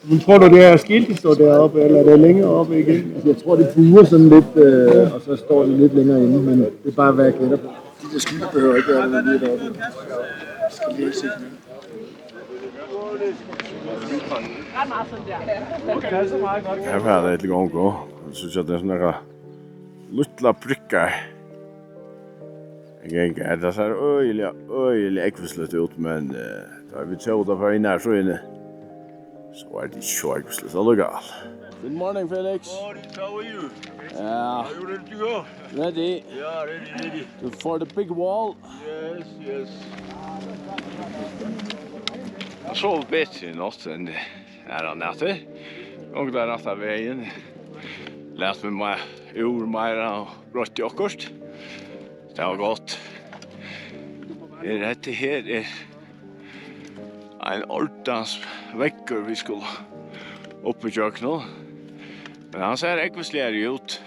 Men tror du, det er skilt, de står deroppe, eller er det længere oppe igen? Altså, jeg tror, det buer sådan lidt, og så står de lidt længere inde, men det er bare, hvad jeg gætter på. De der skilte behøver ikke være lige deroppe. Det skal lige se. Her var det et gang gå. Jeg synes at det er sådan nogle luttla prikker. Det ser øyelig ekvislet ut, men da vi tog det for inn her så inne, så er det ikke ekvislet, så er det gal. Good morning, Felix. Good, how are you? Yeah. Are you ready to go? Ready Yeah, ready. for the big wall. Yes. Jeg sov bedre i natt enn det er av natter. Og der natt av veien. Lært med meg ur mer og brått i akkurat. Det var godt. Dette her er en ordens vekker vi skulle opp i kjøkkenet. Men han ser ekvisligere ut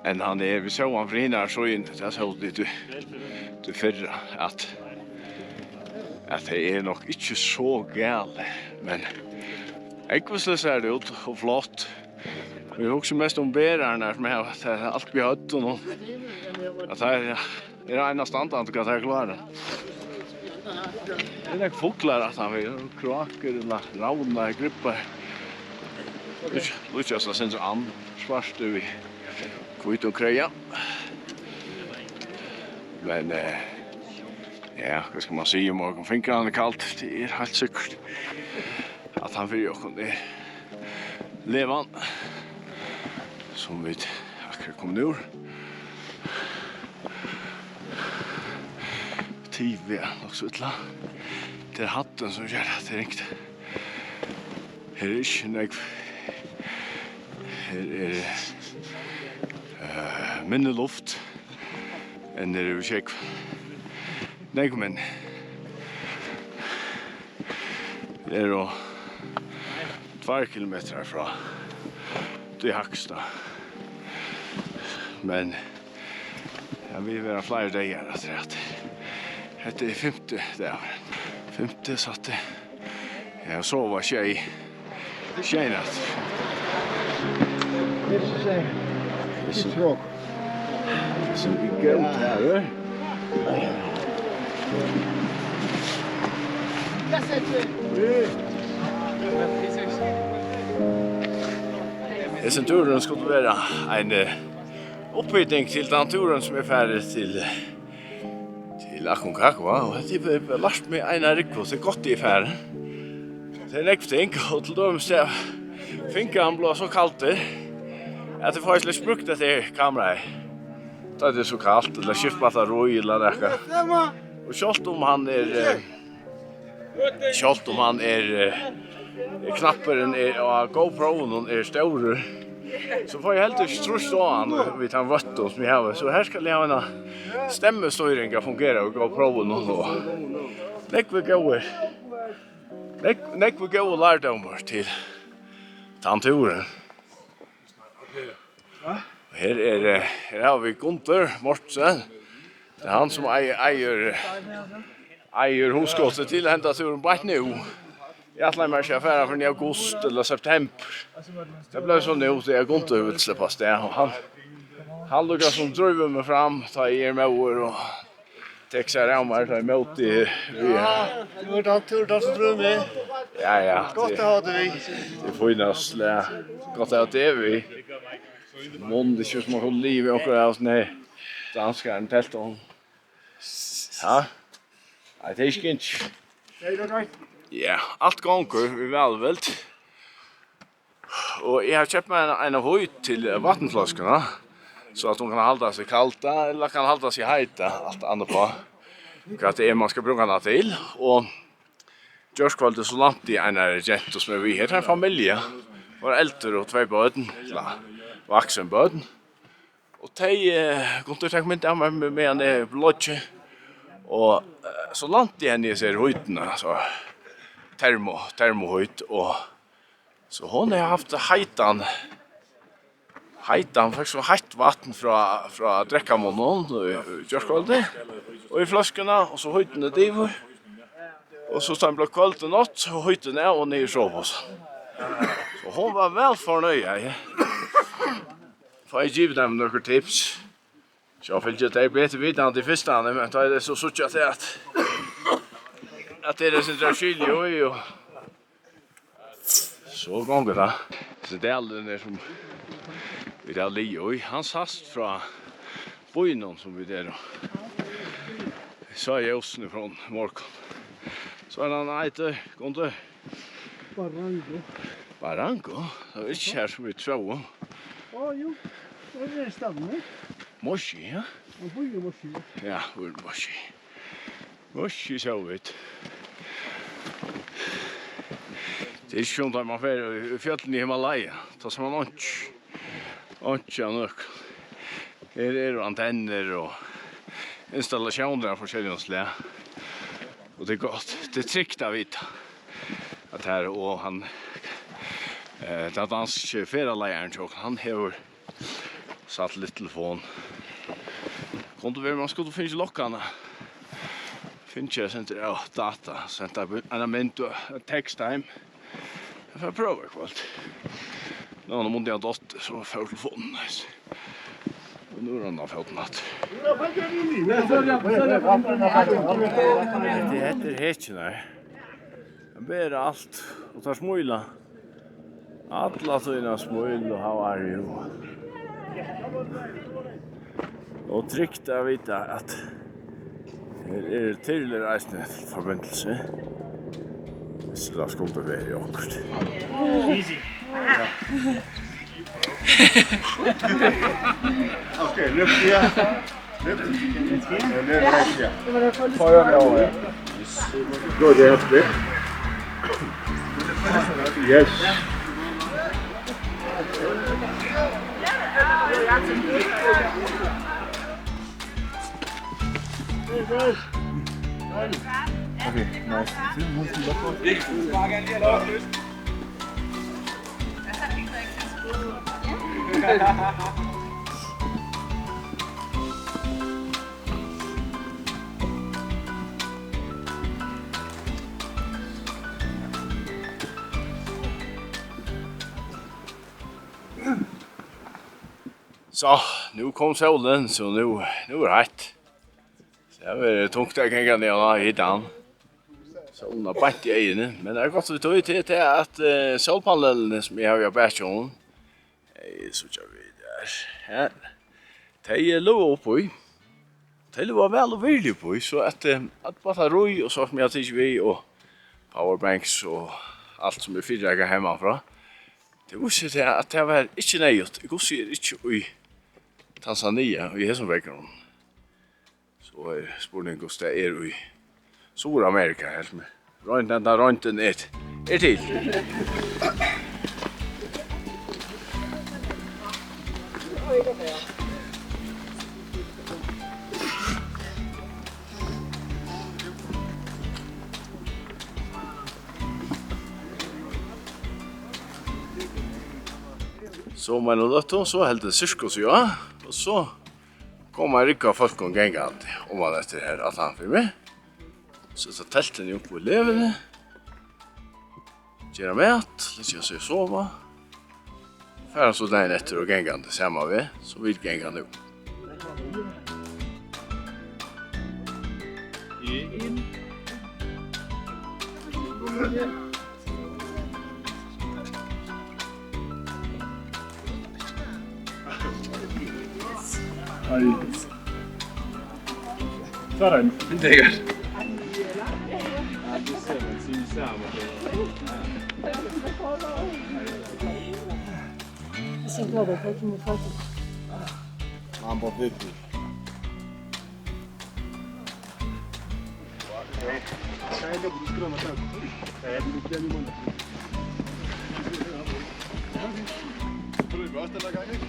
enn han er. Vi så han for henne så inn. Det så litt til fyrre at det er nok ikke så gale, men ekvislig ser det ut og flott. Vi husker mest om bærerne som er alt vi har hatt og noe. At det er en av standene til hva det er klare. Det er ikke fugler at han vil, kraker eller ravner, gripper. Lukas har sin an, svart vi kvitt og kreia. Men ja, hva skal man si om morgen? Finker han er kaldt, det er helt sikkert at han vil gjøre det. Levan, som vi akkurat kom nu. TV er nok så utla. Det er hatten som gjør at det er ringt. Her er ikke nek. Her er minne luft enn det er jo kjekk. Nek, men det er jo 2 kilometer fra til Hakstad. Men ja, vi vil være flere dager etter at dette er 5. dagen. 5. satte jeg sova tjej natt. Det synes jeg ikke tråk. Så ikke ut her, Dessa turen skulle være en oppbygging til den turen som er ferdig til Aconcagua, og det er lært med en av rikko, det er godt i ferdig. Det er ting, og til dem så finker han blå så kaldt det, at det faktisk litt brukt dette kameraet. Da er det så kaldt, eller skiftbatta roi, eller nekka. Og kjolt om han knapperen og GoPro-en er større, så får jeg helt ikke trus av han vid han vøtten som jeg har. Så her skal jeg ha en stemmestøyring å fungere og GoPro-en og nekve gode lærdommer til tanturen. Her har vi Gunther Mortsen. Det er han som eier hoskottet til hentet turen bare nå. Jeg tror man skal fære for i august eller september. Det ble så nå til Gunther vil slippe sted. Han lukker som driver meg fram, tar i med ord og tek seg av meg, tar imot i Ja, du har tatt tur, da som tror med. Ja. Godt å ha det vi. Det får innas godt å ha det vi. Måned, ikke som har liv i akkurat av sånne danskeren telt om. Ja, det er ikke ikke. Ja, alt ganger er velvelt. Og jeg har kjøpt meg en høyt til vattenflaskene, så at hun kan holde seg kalta, eller kan holde seg heita, alt annet på. Hva det er man skal bruke henne til. Og Gjørskvaldet så langt i en gent som er vi her. Det er en familie. Våre eldre og 2 bøten. Vaksen bøten. Og de kunne tenke meg med han blodje. Og så langt i henne ser høytene, altså termohøyt. Og så hun har haft heitan, faktisk så heitt vatten fra drekkamånen, Gjørskvaldet. Og i flaskene, og så høytene diver. Och så stämde kvällt och natt så höjde ner och ner så på så. Så hon var väl förnöjd. Ja. Får jag ge dem några tips? Så jag vill inte bättre vita än det första, men det är så sutt att det är sin tragedi och så gånger det. Så det är aldrig det som vi där Leo, han sast från boinen som vi där. Så jag också från morgon. Så är han inte gående. Barranco. Det är inte här som vi tror. Jo. Det är stämmer. Moshi, ja? Man får ju moshi. Ja, moshi. Moshi så vet. Det är skönt att man får fjällen i Himalaya. Ta som man inte nok. Här är antenner och installationer av olika slag. Och det är gott. Det är tryggt att veta att här och han den danske ferieleieren han har satt litt telefon. Kunde vi man skulle finne lokkene. Finne jeg sent data, sent en mynd og teksttime. Jeg får prøve kvalt. Nå måtte jeg ha datt så får telefonen. Og nå er han da fått natt. Det heter hetjene. Jeg ber alt og tar smuila. Alla sådana smuil og how are you? Och tryggt att veta att det är till reisende förbindelse. Så det skulle det vara akkurat. Easy. Okej, lyft igen. Lyft igen. Fire me over. Good, that's it. Yes. Okay, nice. Så, nu kom solen, så nu är det rätt. Så det är tungt att gänga ner i hittan. Solen har bänt i ögonen, men det är gott att vi tar ut till att solpanelerna som jag har jobbat med så kör vi där. Här. De är låg uppe i. De var väl och vilja på i, så att batteri och så som jag tycker vi och powerbanks och allt som är fyrräga hemifrån. Det visste sig att det var inte nöjt. Jag ser inte i Tanzania och i Hessenbäcken. Så är spårningen hos det är i Sydamerika här som är röntgen är till. Så man och då så helt det cirkus ja och så kommer rika folk och gänga om man efter här att han för mig. Så tälten ju upp och levande. Gera mat, lägga sig sova. Färra så där efter och gängande samma vi så vill gänga nu. In. Sådan. Lækkert. Ja, det ser man sin sammen. Assim, claro, foi que me falta. Mambo vipi? Kaenda kusikira matatu. Kaenda nyuma. Tror du gosta da gange?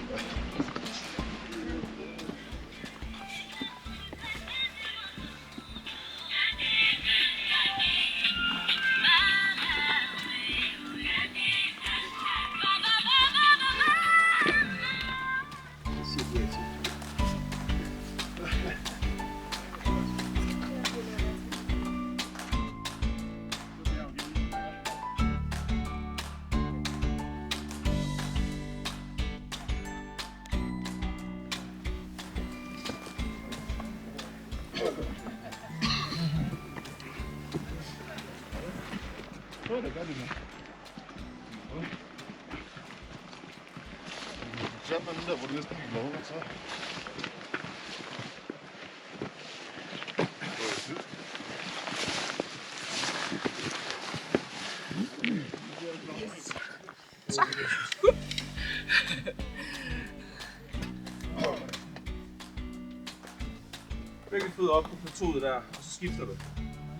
Begge fødder op på plateauet der, og så skifter du.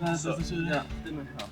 Ja, så ja, det med her.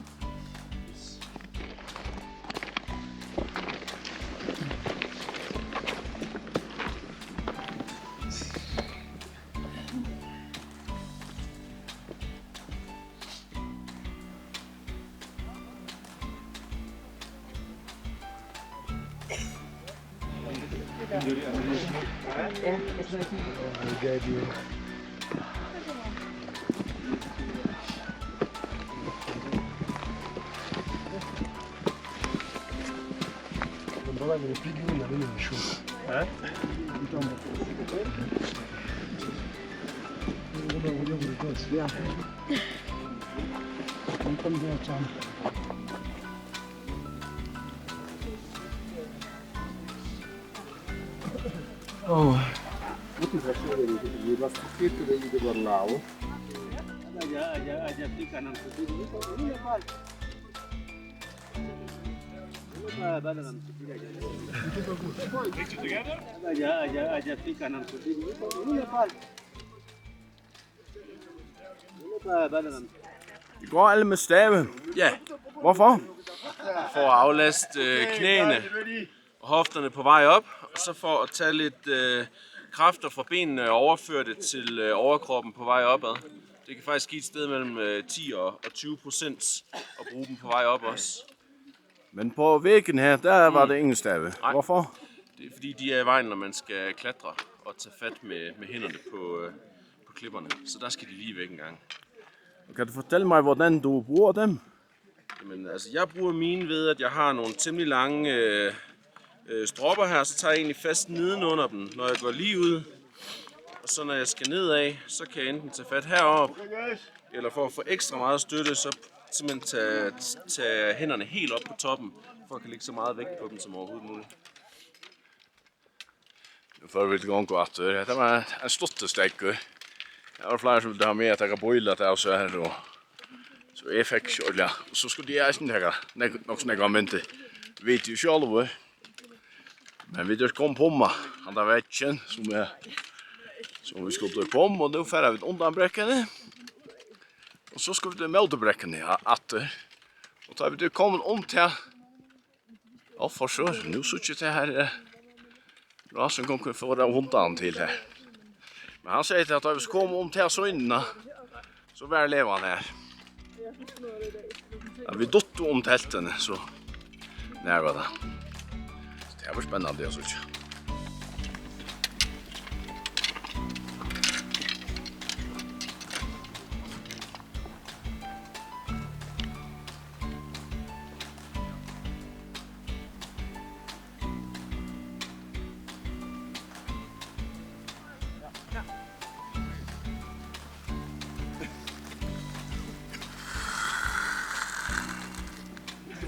Det går alle med stave. Ja, Hvorfor? for at aflaste knæene og hofterne på vej op, og så for at tage lidt kræfter fra benene og overføre det til overkroppen på vej opad. Det kan faktisk give et sted mellem 10 og 20% at bruge dem på vej op også. Men på væggen her, der var det ingen stave. Nej. Hvorfor? Det er fordi, de er i vejen, når man skal klatre og tage fat med hænderne på klipperne. Så der skal de lige væk en gang. Kan du fortælle mig, hvordan du bruger dem? Jamen, altså, jeg bruger mine ved, at jeg har nogle temmelig lange stropper her, så tager jeg egentlig fast nedenunder dem, når jeg går lige ud. Og så når jeg skal nedad, så kan jeg enten tage fat herop, eller for at få ekstra meget støtte, så simpelthen tage hænderne helt op på toppen, for at kan lægge så meget vægt på dem som overhovedet muligt. Nu får vi gå godt. Det var en stottestekk. Jeg var flere som ville ha med at jeg kan bøyle til oss her. Så jeg fikk kjølja. Og så skulle jeg ikke tenke nok snakka om inte. Vet jo själv. Men vi just kom på mig. Han där vägen som vi skulle på och då får vi undan bräckene. Och så skulle vi melde bräckene att och då har vi kommit om till. Ja, för så nu så inte det här. Rasen kommer få det hundan till här. Men han säger att vi ska komma om till så innan så var levan här. Ja, vi dotto om tälten så när var det. Det var spännande jag såg.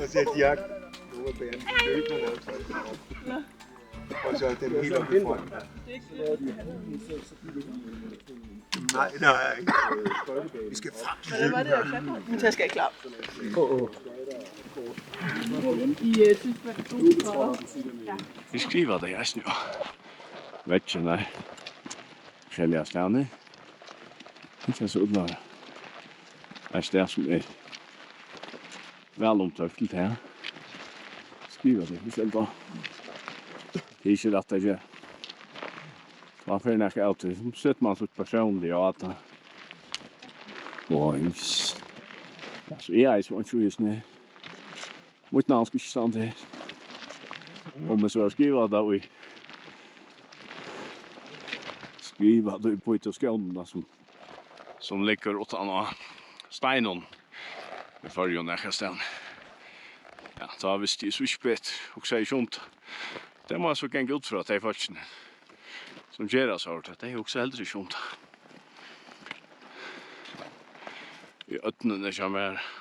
Og så de har nogle banen løbende og så den helt oppe i front. Nej, ikke. Vi skal frem til løbet her. Min taske er klar. Vi skriver det jeg nu. Vækken er skjellige stjerner. Det er så udlaget. Det er sted som er vel omtøftelt her. Skriver det, vi selv da. Det er ikke rett jeg gjør. Man får ikke alltid, så setter man så personlig og at boings. Så jeg er så ikke just nu. Mot navn skal ikke stand her. Om jeg så skriver da vi skriver da på ut av skjønene som ligger utan av steinen med førjen jeg stedet. Ja, så hvis de er switchbet og sier skjønt, det må jeg så gjenge ut fra at de folkene som gjør det så, det er jo også heller skjønt. I öttnene som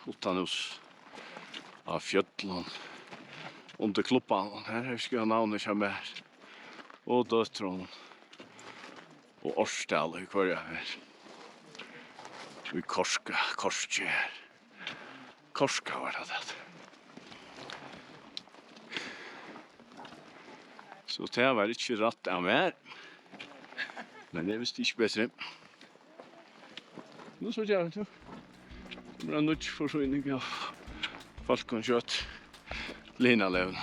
utan hos av fjöllon under klubban. Her har vi skrivet navnet som og døtron og Årsdal i hver her. Vi Korska her. Korska var det. Så det var ikke rett av mer. Men det visste ikke bedre. Nå så jeg det. Det ble nødt forsøgning av falkonkjøtt. Linalevn.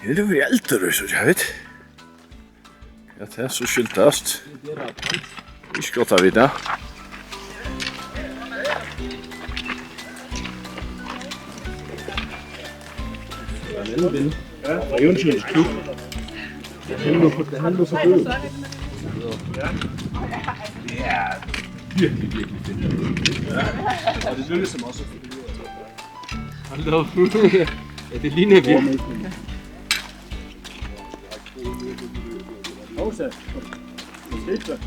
Det är väl äldre så jag vet. Ja, det är så skyltast. Vi ska ta vidare. Ja, og Jonsens klub. Det handler så godt. Det er virkelig fedt. Ja. Og det lykkedes som også. Hold op. Ja, det ligner virkelig. Hovsa. Måske.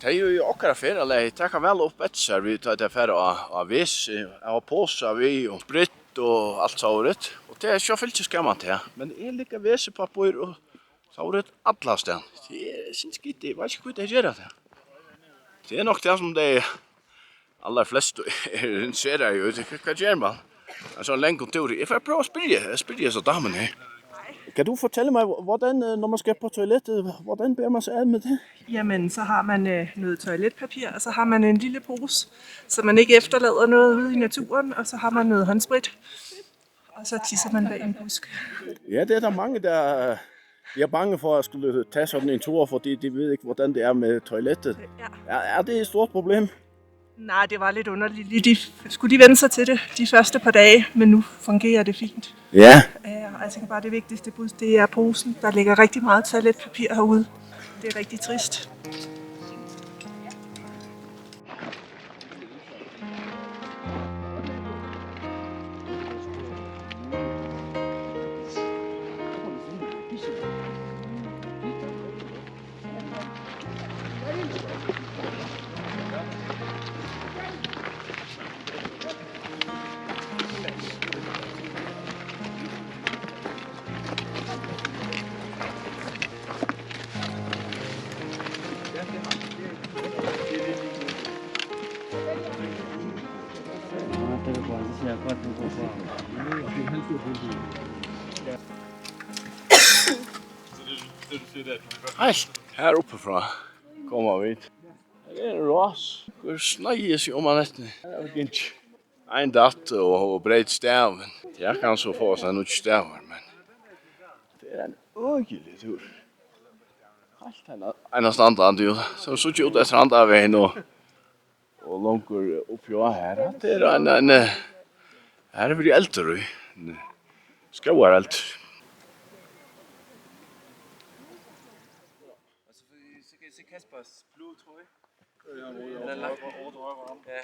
Det är ju okkara ferieleg. Det kan vel opp etter seg. Vi tar det ferie av vis. Jeg har påsa vi og britt og alt såret. Og det er ikke fyllt skamma til. Men det er like vesepapper og såret alla sted. Det er sin skitt. Jeg vet ikke hva det gjør det. Det er nok det som det aller fleste ser jo. Hva gjør man? Altså en lenge kontor. Jeg får prøve å spille så damen her. Kan du fortælle mig, hvordan, når man skal på toilettet, hvordan bærer man sig ad med det? Jamen, så har man noget toiletpapir, og så har man en lille pose, så man ikke efterlader noget ude i naturen, og så har man noget håndsprit, og så tisser man bag en busk. Ja, det er der mange, der er bange for at skulle tage sådan en tur, fordi de ved ikke, hvordan det er med toilettet. Ja. Er det et stort problem? Nej, det var lidt underligt. Skulle de vende sig til det de første par dage, men nu fungerer det fint. Ja. Og jeg tænker bare, det vigtigste bud, det er posen. Der ligger rigtig meget toiletpapir herude. Det er rigtig trist. Helt her uppifra kommer vi. Det er en ras. Hvor snøyer seg om man etter. Det er ikke en datt og breit stav. Jeg kan så få seg noen stavar, men det er en øyelig tur. Helt en standard, jo. Så ikke ut etter andre veien og langer oppi og her. Det er en her er vi eldre. Skauar eldre. Så kan I se Kaspers blå trøje. Den er lagt over drømmer. Ja.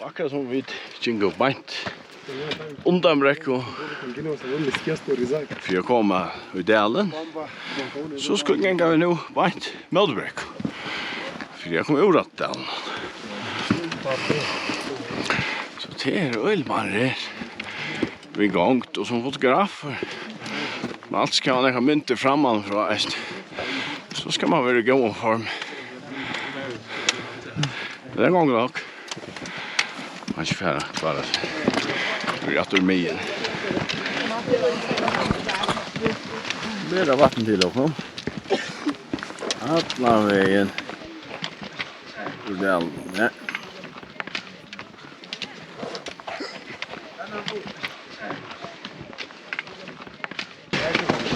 Akkurat som vi tjingo beint undanbrekko for å komme i delen, så skulle jeg gjenge vi nå beint mødebrekko for jeg kom ur at delen. Så det ølmann her vi gongt og som fotografer. Men alt skal man ikke mynte framman fra eist. Så skal man være i god form. Det en gang nok. Man er ikke ferdig, bare vi er etter myen. Mer av vatten til oss nå. Atlanveien. Ur delen, ja.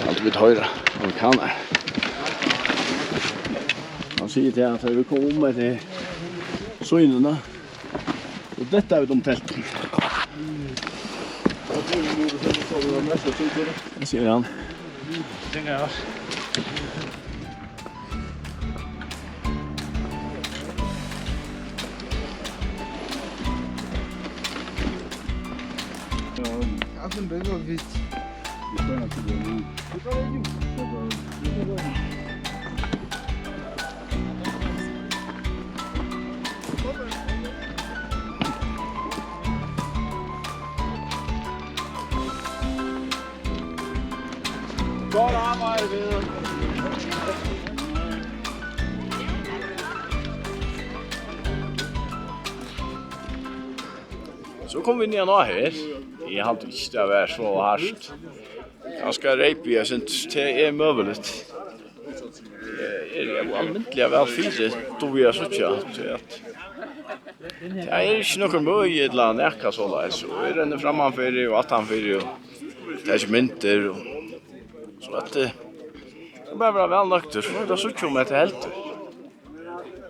Alt vi høyre, og vi kan her. Han sier til at vi kommer til søgnene. Og dette er de telten. Det sier han. Det er jeg. Godt arbejde, Videre. Så kom vi ner nå her. Jeg hadde ikke det vært så hardt. Ganske reipig, jeg synes det er møveligt. Det er jo almindelig vel fire, då vi er så ikke. Det er ikke noe møy eller nekka så la. Så vi renner frammanfyrir og attanfyrir. Det er ikke mynter. Så at det bare være vel nøkter. Så det er så ikke om etter helt.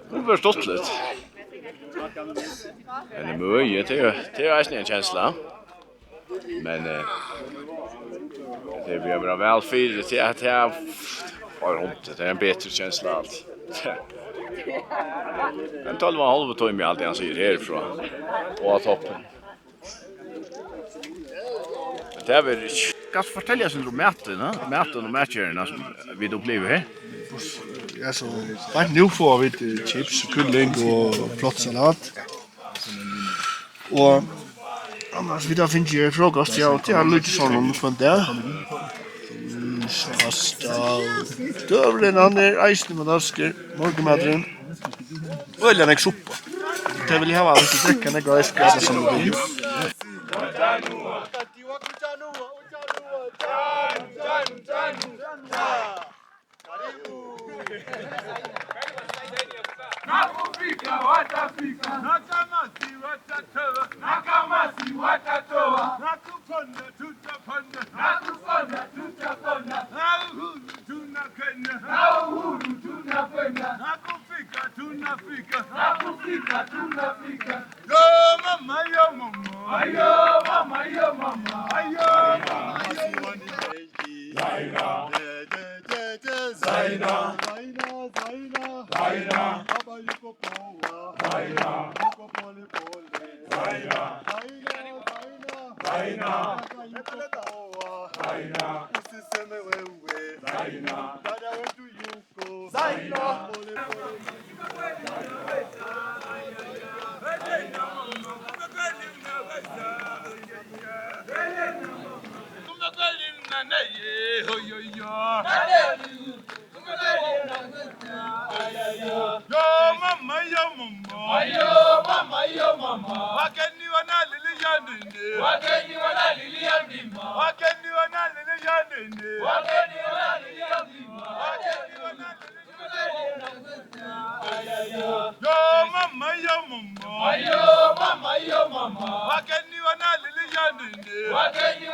Det blir stått litt. Det er mye, det er eisen en kjensla. Men det blir bara väl fyra till att jag har runt det är en bättre känsla allt. Men 12,5 timmar allt han säger härifrån på toppen. Det är väl kan du fortälja oss om maten och matcherna som vi upplever här? Ja, så bare nu får vi chips, kylling og flott salat. Og annars vi da finner jeg frokost, ja, og det er litt sånn på det. Pasta og døvlen, han er eisen med norske, morgenmadren. Øl er ikke suppa. Det vil jeg ha hvis du drikker en gøy skrevet som du vil. Nakufika watafika, nakamasi watatoa, nakamasi watatoa, nakuponda tutaponda, nakuponda tutaponda, nauhuru tunakwenda, nauhuru tunakwenda, nakufika tunafika, nakufika tunafika. Yo mama, yo mama, ayo mama, yo mama, ayo mama, yo mama. Zaina, Zaina, Zaina, Zaina, Zaina. Yuko poa, Zaina, yuko pole pole, Zaina, Zaina, Zaina, yuko poa, Zaina, usiseme wewe, Zaina, dada wetu yuko, Zaina, pole pole. Yo mama, yo mama, ayo mama, yo mama. Wakeni wana lili yandende, wakeni wana lili yandima, wakeni wana lili yandende, wakeni wana lili yandima, wakeni wana lili yandima. Yo mama, yo mama, ayo mama, yo mama. Wakeni wana lili yandende, wakeni